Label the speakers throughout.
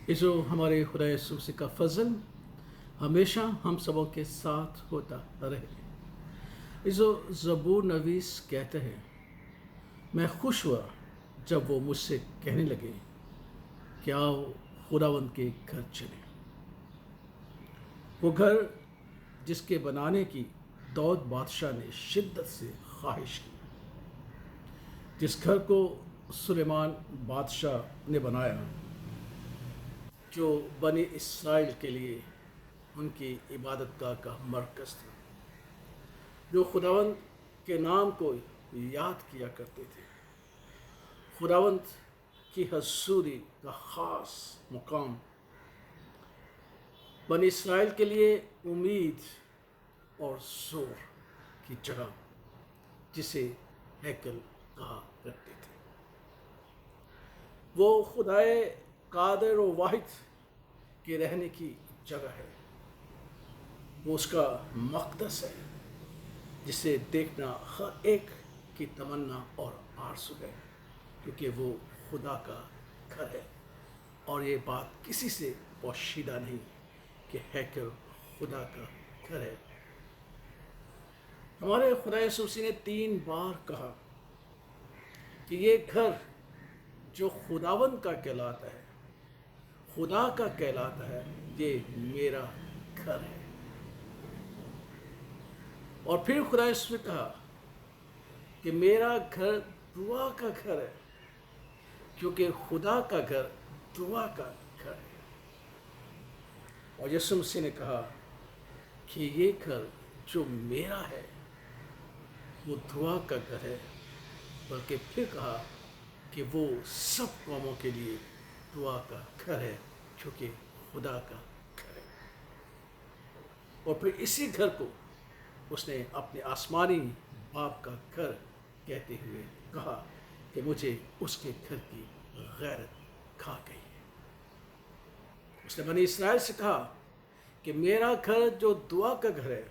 Speaker 1: इसो हमारे खुदा यीशु मसीह का फजल हमेशा हम सबों के साथ होता रहे। इसो ज़बूर नवीस कहते हैं, मैं खुश हुआ जब वो मुझसे कहने लगे कि आओ खुदावंद के घर चले। वो घर जिसके बनाने की दाऊद बादशाह ने शिद्दत से ख्वाहिश की, जिस घर को सुलेमान बादशाह ने बनाया, जो बनी इसराइल के लिए उनकी इबादत का मरकज़ था, जो खुदावंद के नाम को याद किया करते थे। खुदावंद की हजूरी का ख़ास मुकाम, बनी इसराइल के लिए उम्मीद और जोर की जगह, जिसे हैकल कहा करते थे। वो खुदाए कादिर व वाहिद के रहने की जगह है। वो उसका मक़दस है, जिसे देखना हर एक की तमन्ना और आरज़ू है, क्योंकि वो खुदा का घर है। और ये बात किसी से पोशीदा नहीं कि हैकल खुदा का घर है। हमारे खुदा यीशु मसीह ने 3 बार कहा कि ये घर जो खुदावंद का कहलाता है, खुदा का कहलाता है, ये मेरा घर है। और फिर खुदा यीशु ने कहा कि मेरा घर दुआ का घर है, क्योंकि खुदा का घर दुआ का घर है। और यीशु मसीह ने कहा कि ये घर जो मेरा है वो दुआ का घर है, बल्कि फिर कहा कि वो सब कौमों के लिए दुआ का घर है, क्योंकि खुदा का घर है। और फिर इसी घर को उसने अपने आसमानी बाप का घर कहते हुए कहा कि मुझे उसके घर की गैरत खा गई है। उसने बनी इसराइल से कहा कि मेरा घर जो दुआ का घर है,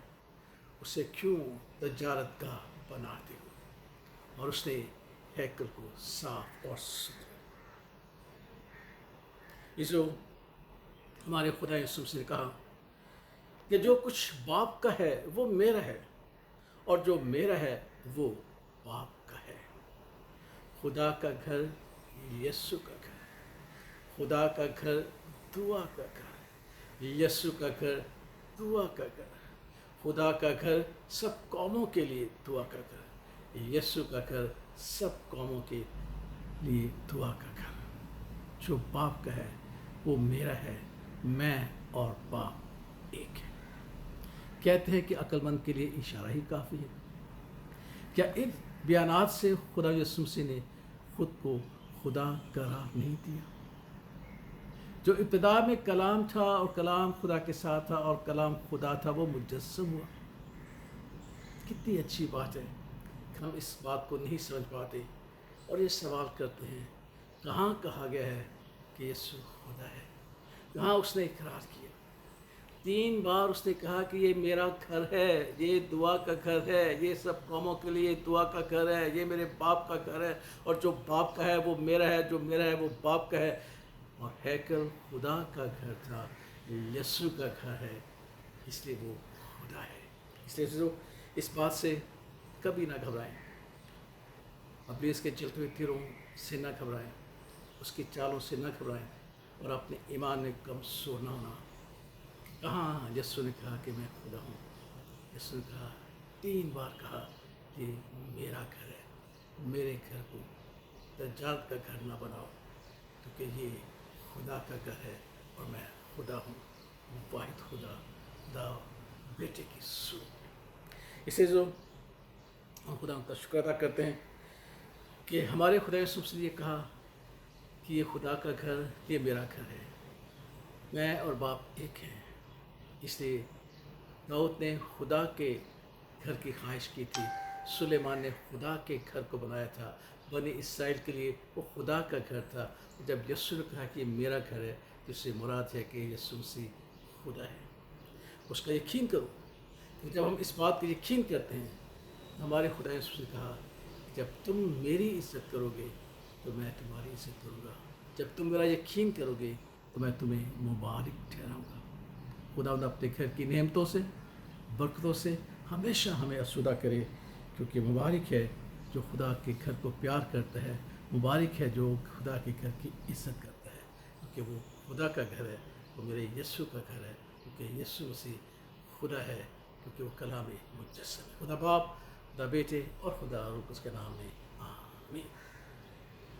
Speaker 1: उसे क्यों तजारत गाह बनाते हो। और उसने हैकल को साफ और सुथरा। इसो हमारे खुदा यीशु मसीह ने कहा कि जो कुछ बाप का है वो मेरा है, और जो मेरा है वो बाप का है। खुदा का घर यीशु का घर, खुदा का घर दुआ का घर, यीशु का घर दुआ का घर, खुदा का घर सब कौमों के लिए दुआ का घर, यीशु का घर सब कौमों के लिए दुआ का घर। जो बाप का है वो मेरा है, मैं और बाप एक है। कहते हैं कि अक्लमंद के लिए इशारा ही काफ़ी है। क्या इन बयानात से खुदा यीशु मसीह ने खुद को खुदा करार नहीं दिया? जो इब्तिदा में कलाम था और कलाम खुदा के साथ था और कलाम खुदा था, वो मुजस्सम हुआ। कितनी अच्छी बात है। हम इस बात को नहीं समझ पाते और ये सवाल करते हैं, कहाँ कहा गया है कि यीशु खुदा है? कहाँ उसने इकरार किया? 3 बार उसने कहा कि ये मेरा घर है, ये दुआ का घर है, ये सब कौमों के लिए दुआ का घर है, ये मेरे बाप का घर है, और जो बाप का है वो मेरा है, जो मेरा है वो बाप का है। और हैकल खुदा का घर था, यीशु का घर है, इसलिए वो खुदा है। इसलिए जो इस बात से कभी ना घबराएं, इब्लीस के चलते हुए तीरों से ना घबराएं, उसकी चालों से ना घबराएं, और अपने ईमान में कमज़ोर ना होना। कहाँ यीशु ने कहा कि मैं खुदा हूँ? यीशु ने कहा, 3 बार कहा कि मेरा घर है। मेरे घर को दज्जाल का घर ना बनाओ, क्योंकि ये खुदा का घर है और मैं खुदा हूँ, वाहिद खुदा बेटे की सूरत। इसे जो हम खुदा का शुक्र अदा करते हैं कि हमारे खुदा यीशु मसीह ने कहा कि ये खुदा का घर, ये मेरा घर है, मैं और बाप एक हैं। इसलिए दाऊद ने खुदा के घर की ख्वाहिश की थी, सुलेमान ने खुदा के घर को बनाया था। बनी इसराइल के लिए वो खुदा का घर था। जब यीशु ने कहा कि ये मेरा घर है, तो इससे मुराद है कि यीशु मसीह खुदा है। उसका यकीन करो। तो जब हम इस बात का यकीन करते हैं, हमारे खुदा यीशु ने कहा, जब तुम मेरी इज्जत करोगे तो मैं तुम्हारी इज्जत करूँगा। जब तुम मेरा यकीन करोगे تو میں تمہیں مبارک ٹھہراؤں گا۔ خداوند اپنے گھر کی نعمتوں سے، برکتوں سے ہمیشہ ہمیں آسودہ کرے، کیونکہ مبارک ہے جو خدا کے گھر کو پیار کرتا ہے، مبارک ہے جو خدا کے گھر کی عزت کرتا ہے، کیونکہ وہ خدا کا گھر ہے، وہ میرے یسوع کا گھر ہے، کیونکہ یسوع مسیح خدا ہے، کیونکہ وہ کلام مجسم ہے۔ خدا باپ، خدا بیٹے اور خدا روح القدس کے نام میں آمین۔